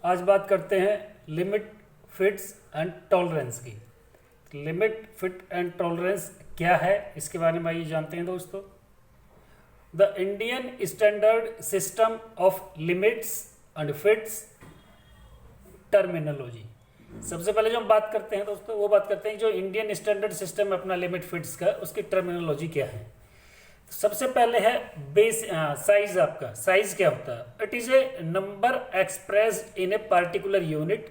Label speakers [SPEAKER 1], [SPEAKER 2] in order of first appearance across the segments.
[SPEAKER 1] आज बात करते हैं लिमिट, फिट्स एंड टॉलरेंस की। लिमिट, फिट एंड टॉलरेंस क्या है इसके बारे में आइए जानते हैं दोस्तों। The Indian standard system of limits and fits terminology. सबसे पहले जो हम बात करते हैं दोस्तों वो बात करते हैं जो इंडियन स्टैंडर्ड सिस्टम है अपना लिमिट फिट्स का, उसकी टर्मिनोलॉजी क्या है। तो सबसे पहले है बेस साइज। आपका साइज क्या होता है? It is a number expressed in a particular unit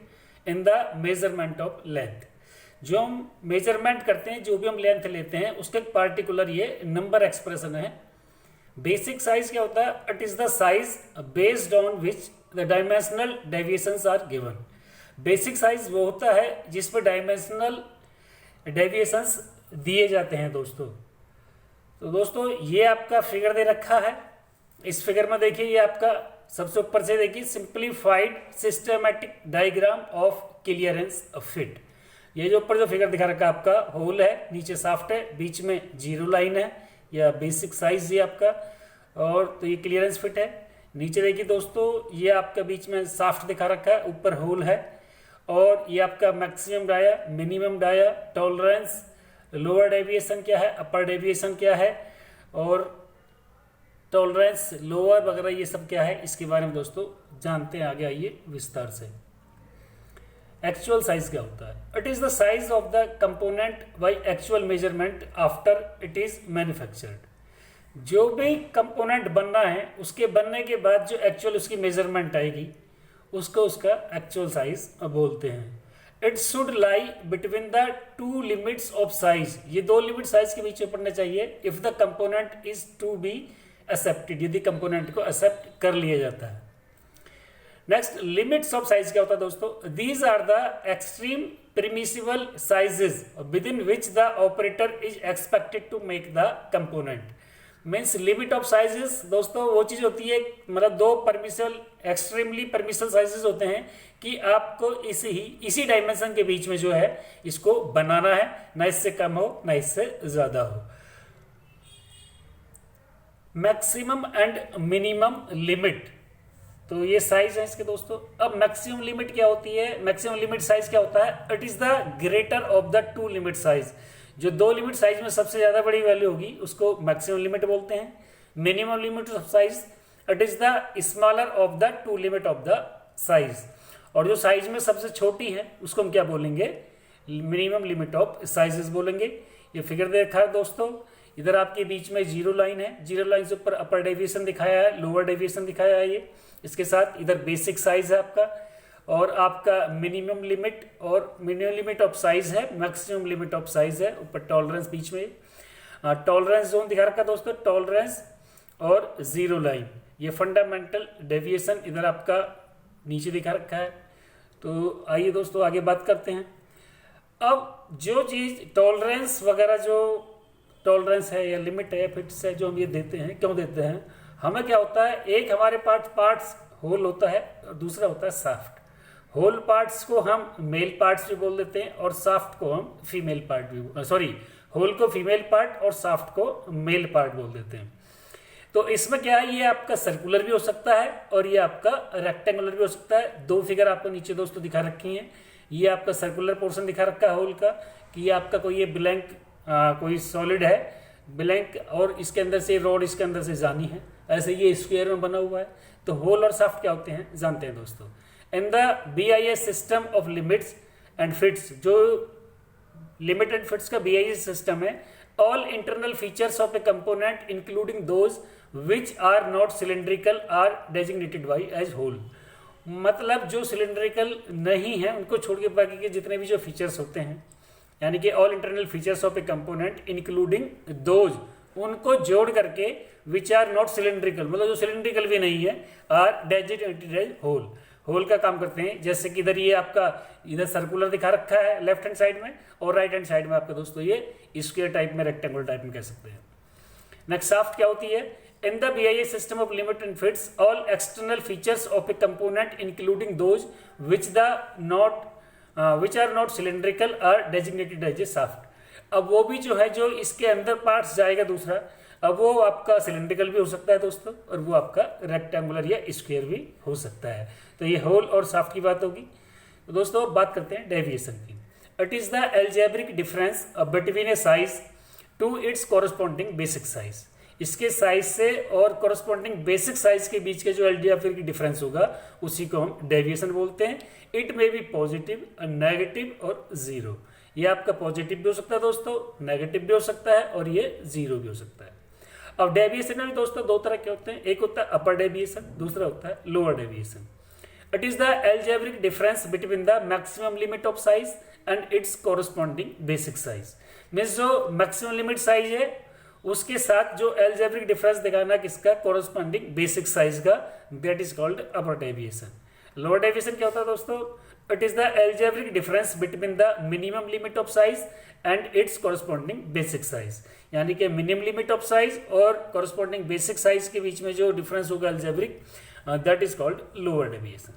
[SPEAKER 1] in the measurement of length. जो हम मेजरमेंट करते हैं, जो भी हम लेंथ लेते हैं, उसके पार्टिकुलर ये नंबर एक्सप्रेशन है। बेसिक साइज क्या होता है? It is the size based on which the dimensional deviations are given. Basic size वो होता है जिस पर डायमेंशनल डेविएशंस दिए जाते हैं दोस्तों। तो दोस्तों ये आपका फिगर दे रखा है। इस फिगर में देखिए, ये आपका सबसे ऊपर से देखिए simplified systematic diagram of clearance fit. ये जो ऊपर जो फिगर दिखा रखा है आपका होल है, नीचे शाफ्ट है, बीच में जीरो लाइन है, या बेसिक साइज ये आपका, और तो ये क्लियरेंस फिट है। नीचे देखिए दोस्तों, ये आपका बीच में शाफ्ट दिखा रखा है, ऊपर होल है, और ये आपका maximum dia, minimum dia, tolerance, lower deviation क्या है, अपर डेविएशन क्या है, और टॉलरेंस लोअर वगैरह ये सब क्या है, इसके बारे में दोस्तों जानते हैं। आगे आइए विस्तार से। एक्चुअल साइज क्या होता है? It is the size of the component by actual measurement after it is manufactured. जो भी कंपोनेंट बनना है उसके बनने के बाद जो एक्चुअल उसकी मेजरमेंट आएगी उसको उसका एक्चुअल साइज बोलते हैं। It should lie between the two limits of size. ये दो लिमिट साइज के बीच में पड़ने चाहिए। If the component is to be accepted, यदि कंपोनेंट को एक्सेप्ट कर लिया जाता है। नेक्स्ट, लिमिट्स ऑफ साइज क्या होता है दोस्तों? These are the extreme permissible sizes within which the operator is expected to make the component. Means limit of sizes दोस्तों वो चीज होती है, मतलब दो परमिसिबल एक्सट्रीमली परमिसिबल साइजेस होते हैं कि आपको इसी डायमेंशन के बीच में जो है इसको बनाना है, ना इससे कम हो ना इससे ज्यादा हो। मैक्सिमम एंड मिनिमम लिमिट, तो ये साइज है इसके दोस्तों। अब मैक्सिमम लिमिट क्या होती है? मैक्सिमम लिमिट साइज क्या होता है? It is the greater of the two limit size. जो दो लिमिट साइज में सबसे ज्यादा बड़ी वैल्यू होगी उसको मैक्सिमम लिमिट बोलते हैं। Minimum limit of size, it is the smaller of the two limit of the size. और जो साइज में सबसे छोटी है उसको हम क्या बोलेंगे? मिनिमम लिमिट ऑफ साइजेस बोलेंगे। ये फिगर दे रखा है दोस्तों, इधर आपके बीच में जीरो लाइन है, जीरो लाइन से ऊपर अपर डेविएशन दिखाया है, लोअर डेविएशन दिखाया है ये। इसके साथ इधर बेसिक साइज है आपका, और आपका मिनिमम लिमिट और मिनिमम लिमिट ऑफ साइज है, मैक्सिमम लिमिट ऑफ साइज है, ऊपर टॉलरेंस बीच में। टॉलरेंस जोन दिखा रखा है दोस्तों, टॉलरेंस और जीरो लाइन। ये फंडामेंटल डेविएशन इधर आपका नीचे दिखा रखा है। तो आइए दोस्तों आगे बात करते हैं। अब जो चीज टॉलरेंस वगैरह, जो टॉलरेंस है या लिमिट है या फिट्स है, जो हम ये देते हैं, क्यों देते हैं? हमें क्या होता है, एक हमारे पार्ट्स होल होता है और दूसरा होता है शाफ्ट। होल पार्ट्स को हम मेल पार्ट्स भी बोल देते हैं और शाफ्ट को हम फीमेल पार्ट भी, सॉरी, होल को फीमेल पार्ट और शाफ्ट को मेल पार्ट बोल देते हैं। तो इसमें क्या है, ये आपका सर्कुलर भी हो सकता है और ये आपका रेक्टेंगुलर भी हो सकता है। दो फिगर आपको नीचे दोस्तों दिखा रखी हैं। ये आपका सर्कुलर पोर्शन दिखा रखा है होल का, कि ये आपका कोई ये ब्लैंक कोई सॉलिड है ब्लैंक, और इसके अंदर से रॉड इसके अंदर से जानी है, ऐसे ये स्क्वायर में बना हुआ है। तो होल और शाफ्ट क्या होते हैं जानते हैं दोस्तों। In the BIS system of limits and fits, जो लिमिट एंड फिट्स का BIS सिस्टम है, all internal features of a component including those which are not cylindrical are designated by as hole. मतलब जो सिलेंड्रिकल नहीं है उनको छोड़ के बाकी के जितने भी जो फीचर्स होते हैं, यानी कि all internal features of a component including those, उनको जोड़ करके विच आर नॉट सिलेंड्रिकल, मतलब जो सिलेंड्रिकल भी नहीं है, are designated as hole. Hole का काम करते हैं। जैसे कि इधर ये आपका इधर सर्कुलर दिखा रखा है लेफ्ट हैंड साइड में, और राइट हैंड साइड में आपका दोस्तों ये स्क्वायर टाइप में, रेक्टेंगुलर टाइप में कह सकते हैं। नेक्स्ट, शाफ्ट क्या होती है? In the BIS system of limit and fits all external features of a component including those which are not cylindrical are designated as a shaft. अब वो भी जो है जो इसके अंदर पार्ट्स जाएगा दूसरा, अब वो आपका सिलेंड्रिकल भी हो सकता है दोस्तों, और वो आपका रेक्टेंगुलर या स्क्वायर भी हो सकता है। तो ये होल और शाफ्ट की बात होगी। तो दोस्तों अब बात करते हैं डेविएशन की। It is the algebraic difference between a size to its corresponding basic size. इसके साइज से और कॉरस्पॉन्डिंग बेसिक साइज के बीच के जो एल्जेब्रिक डिफरेंस होगा उसी को हम डेविएशन बोलते हैं। It may be positive, negative और जीरो। ये आपका पॉजिटिव भी हो सकता है दोस्तों, नेगेटिव भी हो सकता है और ये जीरो भी हो सकता है। अब डेविएशन में भी दोस्तों दो तरह के होते हैं, एक होता है अपर डेविएशन, दूसरा होता है lower deviation. It is the algebraic difference between the maximum limit of size and it's corresponding basic size. Means जो मैक्सिमम लिमिट साइज है उसके साथ जो एल्जेब्रिक डिफरेंस दिखाना किसका, कॉरस्पॉन्डिंग बेसिक साइज का, that is called upper deviation. Lower deviation क्या होता है दोस्तों, it is the algebraic difference between the minimum limit of size and it's corresponding basic size. यानी कि मिनिमम लिमिट ऑफ साइज और कॉरस्पॉन्डिंग बेसिक साइज के बीच में जो डिफरेंस होगा algebraic, that is called lower deviation.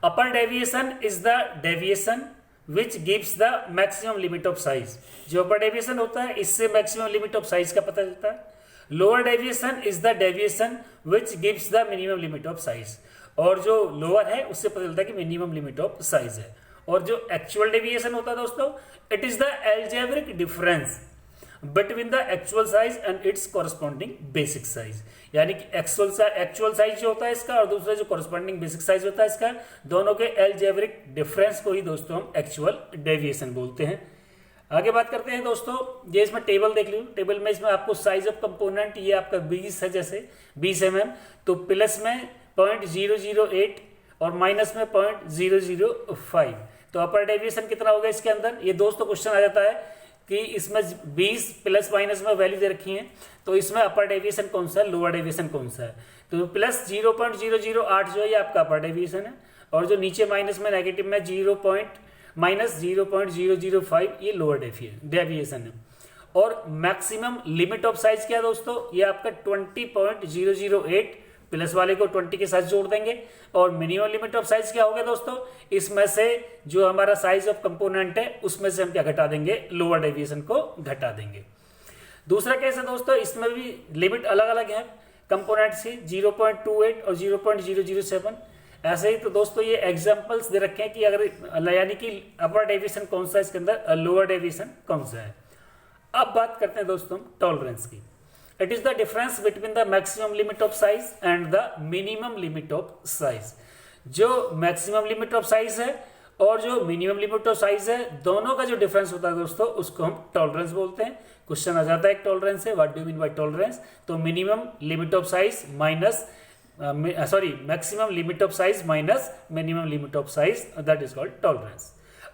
[SPEAKER 1] Upper deviation is the deviation which gives the maximum limit of size. जो upper deviation होता है इससे मैक्सिमम लिमिट ऑफ साइज का पता चलता है। Lower deviation is the deviation which gives the minimum limit of size. और जो लोअर है उससे पता चलता है कि मिनिमम लिमिट ऑफ साइज है। और जो एक्चुअल डेविएशन होता है दोस्तों, it is the algebraic difference between the actual size and it's corresponding basic size. यानी कि एक्चुअल साइज जो होता है इसका और दूसरा जो कॉरस्पॉन्डिंग बेसिक साइज होता है इसका, दोनों के एल्जेब्रिक डिफरेंस को ही दोस्तों हम एक्चुअल डेविएशन बोलते हैं। आगे बात करते हैं दोस्तों, ये इसमें टेबल देख लो। टेबल में इसमें आपको साइज ऑफ कंपोनेंट, ये आपका 20 है, जैसे 20 mm, तो प्लस में 0.008 और माइनस में 0.005। तो अपर डेविएशन कितना होगा इसके अंदर, ये दोस्तों क्वेश्चन आ जाता है कि इसमें 20 प्लस माइनस में वैल्यू दे रखी है, तो इसमें अपर डेविएशन कौन सा है, लोअर डेविएशन कौन सा है। तो प्लस 0.008 जो है ये आपका अपर डेविएशन है, और जो नीचे माइनस में नेगेटिव में माइनस 0.005 ये लोअर डेविएशन है। और मैक्सिमम लिमिट ऑफ साइज क्या है दोस्तों, ये आपका 20.008, प्लस वाले को 20 के साथ जोड़ देंगे। और मिनिमम लिमिट ऑफ साइज क्या होगा दोस्तों, इसमें से जो हमारा साइज ऑफ कंपोनेंट है उसमें से हम क्या घटा देंगे, लोअर डेविएशन को घटा देंगे। दूसरा केस है दोस्तों, इसमें भी लिमिट अलग अलग है कंपोनेंट्स की, 0.28 और 0.007। ऐसे ही तो दोस्तों ये एग्जांपल्स दे रखे हैं कि अगर यानी कि अपर डेविएशन कौन सा है इसके अंदर, लोअर डेविएशन कौन सा है। अब बात करते हैं दोस्तों टॉलरेंस की। It is the difference between the maximum limit of size and the minimum limit of size. जो मैक्सिमम लिमिट ऑफ साइज है और जो मिनिमम लिमिट ऑफ साइज है, दोनों का जो डिफरेंस होता है दोस्तों उसको हम टॉलरेंस बोलते हैं। क्वेश्चन आ जाता है एक टॉलरेंस है, what do you mean by tolerance. तो minimum limit of size minus maximum limit of size minus minimum limit of size, that is called tolerance.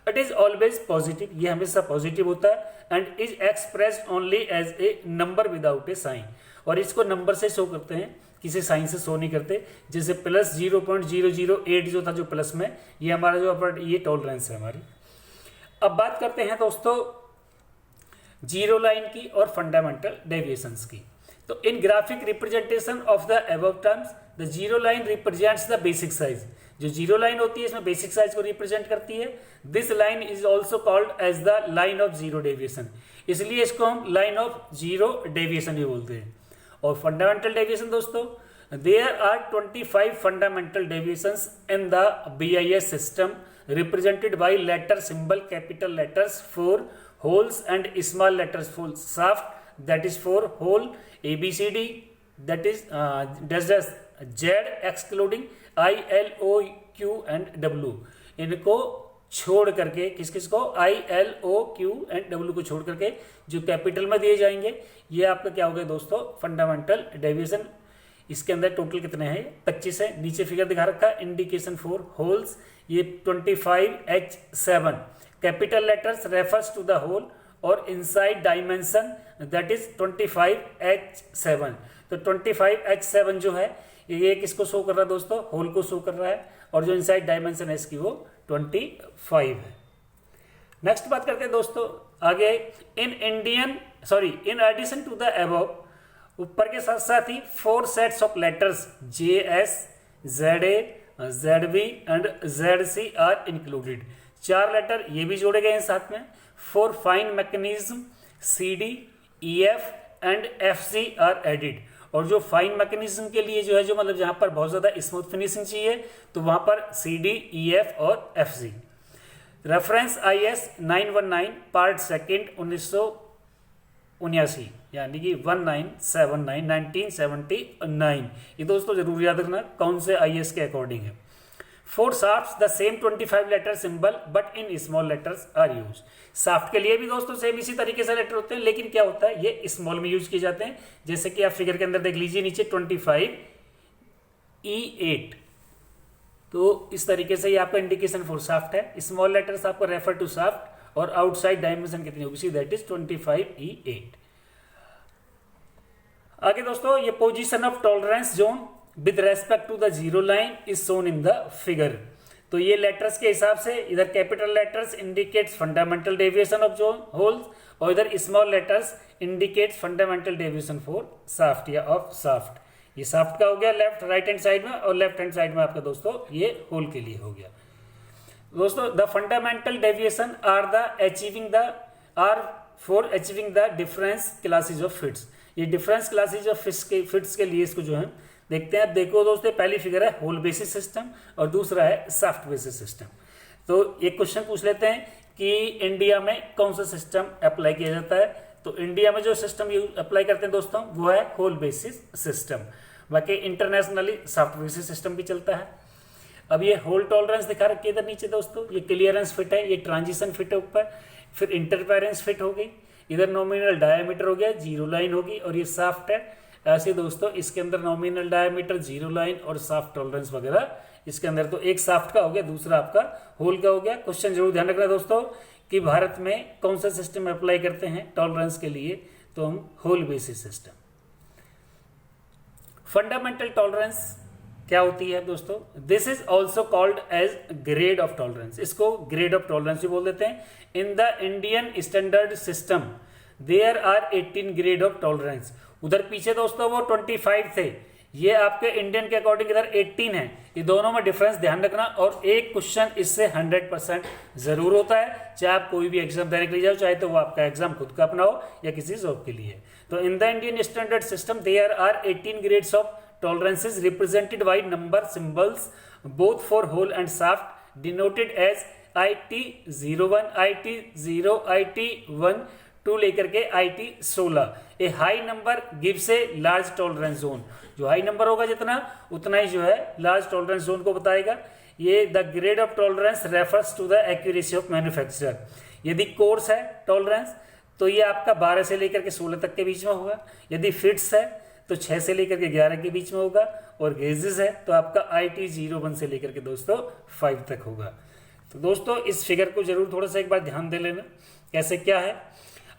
[SPEAKER 1] It is always positive, ये हमेशा positive होता है, and is expressed only as a number without a sign. और इसको number से show करते हैं, किसी साइन से शो नहीं करते। जैसे प्लस 0.008 जो था जो प्लस में, ये हमारा जो अपर ये टॉलरेंस है हमारी। अब बात करते हैं दोस्तों जीरो लाइन की और फंडामेंटल डेविएशंस की। तो in graphic representation of the above terms, the zero line represents the basic size. जो जीरो लाइन होती है इसमें बेसिक साइज को रिप्रेजेंट करती है। This line is also called as the line of zero deviation, इसलिए इसको हम लाइन ऑफ जीरो डेविएशन भी बोलते हैं। और फंडामेंटल डेविएशन दोस्तों, there are 25 fundamental deviations in the BIS system represented by letter symbol, capital letters for holes and small letters for shaft, that is for whole, ABCD, that is Z excluding I, L, O, Q and W। इनको छोड़ करके किस किस को, I, L, O, Q and W को छोड़ करके जो कैपिटल में दिए जाएंगे, ये आपका क्या हो गया दोस्तों, फंडामेंटल डेविएशन। इसके अंदर टोटल कितने हैं, 25 है। नीचे फिगर दिखा रखा है, इंडिकेशन फॉर होल्स, ये 25H7। Capital letters refers to the hole, और inside dimension that is 25H7। तो 25H7 जो है ये किसको शो कर रहा है दोस्तों, होल को शो कर रहा है, और जो इनसाइड डायमेंशन है इसकी वो 25 है। नेक्स्ट बात करते हैं दोस्तों आगे, in addition to the above, ऊपर के साथ साथ ही 4 sets of letters JS, ZA, ZB and ZC are included. 4 letter ये भी जोड़े गए हैं साथ में। For fine mechanism CD, EF and FC are added. और जो फाइन मैकेनिज्म के लिए जो है, जो मतलब जहां पर बहुत ज्यादा स्मूथ फिनिशिंग चाहिए, तो वहां पर CD, EF और FC। रेफरेंस IS 919 पार्ट 2 1979 यानी कि 1979 ये दोस्तों जरूर याद रखना कौन से IS के अकॉर्डिंग है। For shafts the same 25 letter symbol but in small letters are used। Shaft के लिए भी दोस्तों सेम इसी तरीके से लेटर होते हैं, लेकिन क्या होता है ये स्मॉल में यूज किए जाते हैं। जैसे कि आप फिगर के अंदर देख लीजिए नीचे 25E8, तो इस तरीके से ये आपका इंडिकेशन फॉर शाफ्ट है। स्मॉल लेटर्स आपको रेफर टू शाफ्ट और आउटसाइड डायमेंशन कितनी होगी, दैट इज 25E8। आगे दोस्तों ये position of tolerance zone with respect to the zero line is shown in the figure. तो ये लेटर्स के हिसाब से इधर capital letters indicates fundamental deviation of zone holes, और इधर small letters indicates fundamental deviation for shaft या of shaft. ये शाफ्ट का हो गया लेफ्ट राइट हैंड साइड में, और लेफ्ट हैंड साइड में आपका दोस्तों ये होल के लिए हो गया। दोस्तों the fundamental deviation are for achieving the difference classes of fits. ये डिफरेंस क्लासेज ऑफ फिट्स के लिए इसको जो है देखते हैं। देखो दोस्तों पहली फिगर है होल बेसिस सिस्टम और दूसरा है शाफ्ट बेसिस सिस्टम। तो एक क्वेश्चन पूछ लेते हैं कि इंडिया में कौन सा सिस्टम अप्लाई किया जाता है। तो इंडिया में जो सिस्टम अप्लाई करते हैं दोस्तों वो है होल बेसिस सिस्टम। बाकी इंटरनेशनली शाफ्ट बेसिस सिस्टम भी चलता है। अब ये होल टॉलरेंस दिखा रखी है इधर नीचे दोस्तों, ये क्लियरेंस फिट है, ये ट्रांजिशन फिट है ऊपर, फिर इंटरफेरेंस फिट हो गई, इधर नॉमिनल डायमीटर हो गया, जीरो लाइन होगी, और ये शाफ्ट है। ऐसे दोस्तों इसके अंदर नॉमिनल डायमीटर, जीरो लाइन और शाफ्ट टॉलरेंस वगैरह इसके अंदर। तो एक शाफ्ट का हो गया, दूसरा आपका होल का हो गया। क्वेश्चन जरूर ध्यान रखना दोस्तों कि भारत में कौन सा सिस्टम अप्लाई करते हैं टॉलरेंस के लिए, तो हम hole basis system. Fundamental tolerance क्या होती है दोस्तों, this is also called as grade of tolerance. इसको ग्रेड ऑफ टॉलरेंस भी बोल देते हैं। In the Indian standard system there are 18 grade of tolerance. उधर पीछे दोस्तों वो 25 थे, ये आपके इंडियन के अकॉर्डिंग इधर 18 है। ये दोनों में डिफरेंस ध्यान रखना। और एक क्वेश्चन इससे 100% जरूर होता है, चाहे आप कोई भी एग्जाम देने के लिए जाओ, चाहे तो वो आपका एग्जाम खुद का अपना हो या किसी जॉब के लिए। तो in the Indian standard system there are 18 grades of tolerances represented by number symbols both for hole and shaft denoted as IT01, IT0, IT1 to लेकर के IT16। A high number gives a large tolerance zone. जो high number होगा जितना उतना ही जो है large tolerance zone को बताएगा। ये the grade of tolerance refers to the accuracy of manufacturer. यदि कोर्स है टॉलरेंस तो ये आपका 12 से लेकर के 16 तक के बीच में होगा। यदि फिट्स है तो 6 से लेकर के 11 के बीच में होगा, और गेजेस है तो आपका IT01 से लेकर के दोस्तों 5 तक होगा। तो दोस्तों इस फिगर को जरूर थोड़ा सा एक बार ध्यान दे लेना कैसे क्या है।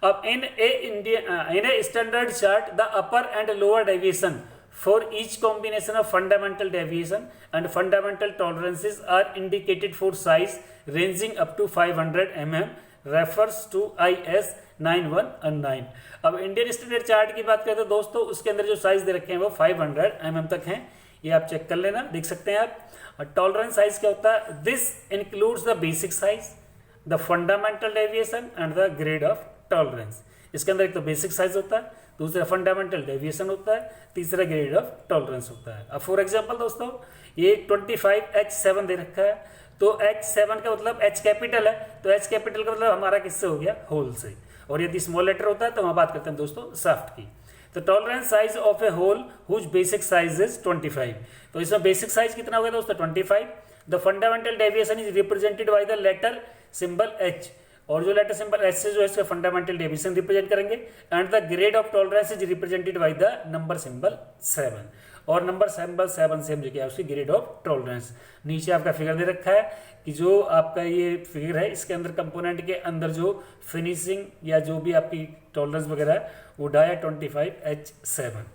[SPEAKER 1] अब in a standard chart the upper and lower deviation for each combination of fundamental deviation and fundamental tolerances are indicated for size ranging up to 500 mm refers to IS 9119। अब इंडियन स्टैंडर्ड चार्ट की बात करें तो दोस्तों उसके अंदर जो size दे रखे हैं वो 500 mm तक हैं। ये आप चेक कर लेना, देख सकते हैं आप। और टॉलरेंस साइज क्या होता है, this includes the basic size, the fundamental deviation and the grade of tolerance. इसके अंदर एक तो बेसिक साइज होता है, दूसरा फंडामेंटल डेविएशन होता है, तीसरा ग्रेड ऑफ टॉलरेंस होता है। अब फॉर एग्जांपल दोस्तों ये 25H7 दे रखा है, तो H7 का मतलब H कैपिटल है, तो H कैपिटल का मतलब हमारा किससे हो गया, होल से। और यदि स्मॉल लेटर होता है तो हम बात करते हैं दोस्तों शाफ्ट की। तो tolerance size of a hole whose basic size is 25। तो इसमें बेसिक साइज कितना हो गया दोस्तों 25। The fundamental deviation is represented by the letter symbol H, और जो लेटर सिंबल H से जो है इसका फंडामेंटल डेविएशन रिप्रेजेंट करेंगे। And the grade of tolerance is represented by the number symbol 7, और नंबर सिंबल 7 से हम जो क्या उसकी ग्रेड ऑफ टॉलरेंस। नीचे आपका फिगर दे रखा है कि जो आपका ये फिगर है इसके अंदर कंपोनेंट के अंदर जो फिनिशिंग या जो भी आपकी टॉलरेंस वगैरह है वो डाया 25H7।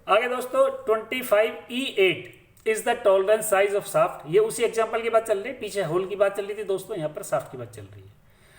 [SPEAKER 1] आगे दोस्तों 25E8 is the tolerance size of shaft. ये उसी एग्जांपल की बात चल रही है, पीछे होल की बात चल रही थी दोस्तों, यहाँ पर शाफ्ट की बात चल रही है।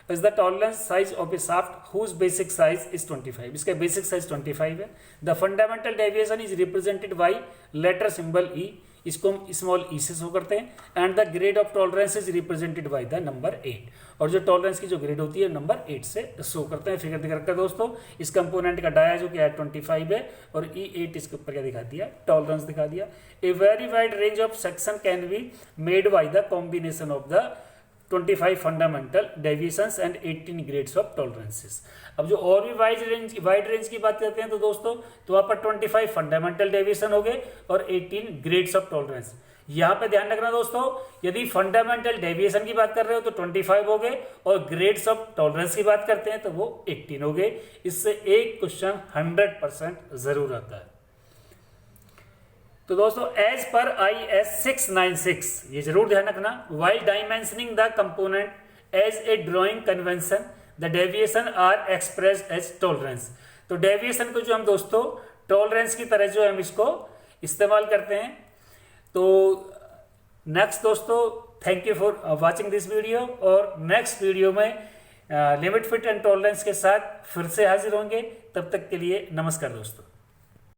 [SPEAKER 1] Is the tolerance size of a shaft whose basic size is 25। इसका बेसिक साइज 25 है। The fundamental deviation is represented by letter symbol E। इसको हम स्मॉल ई से शो करते हैं। And the grade of tolerance is represented by the number 8, और जो tolerance की जो ग्रेड होती है नंबर 8 से शो करते हैं। फिगर दिखा रखा है दोस्तों, इस कंपोनेंट का डाया जो क्या है 25 है, और E8 इसके ऊपर क्या दिखा दिया, टॉलरेंस दिखा दिया। A very wide range of section can be made by the combination of the 25 fundamental deviations and 18 grades of tolerances. अब जो और भी वाइड रेंज की बात करते हैं तो दोस्तों, तो वहां पर 25 फंडामेंटल डेविएशन हो गए और 18 ग्रेड्स ऑफ टॉलरेंस। यहां पे ध्यान रखना दोस्तों, यदि फंडामेंटल डेविएशन की बात कर रहे हो तो 25 हो गए, और ग्रेड्स ऑफ टॉलरेंस की बात करते हैं तो वो 18 हो गए। इससे एक क्वेश्चन 100% जरूर आता है। तो दोस्तों, एज पर IS 696, ये जरूर ध्यान रखना, while dimensioning the component as a drawing convention the deviation are expressed as tolerance. तो डेविएशन को जो हम दोस्तों टॉलरेंस की तरह जो हम इसको इस्तेमाल करते हैं। तो नेक्स्ट दोस्तों, thank you for watching this video, और नेक्स्ट वीडियो में लिमिट फिट एंड टॉलरेंस के साथ फिर से हाजिर होंगे। तब तक के लिए नमस्कार दोस्तों।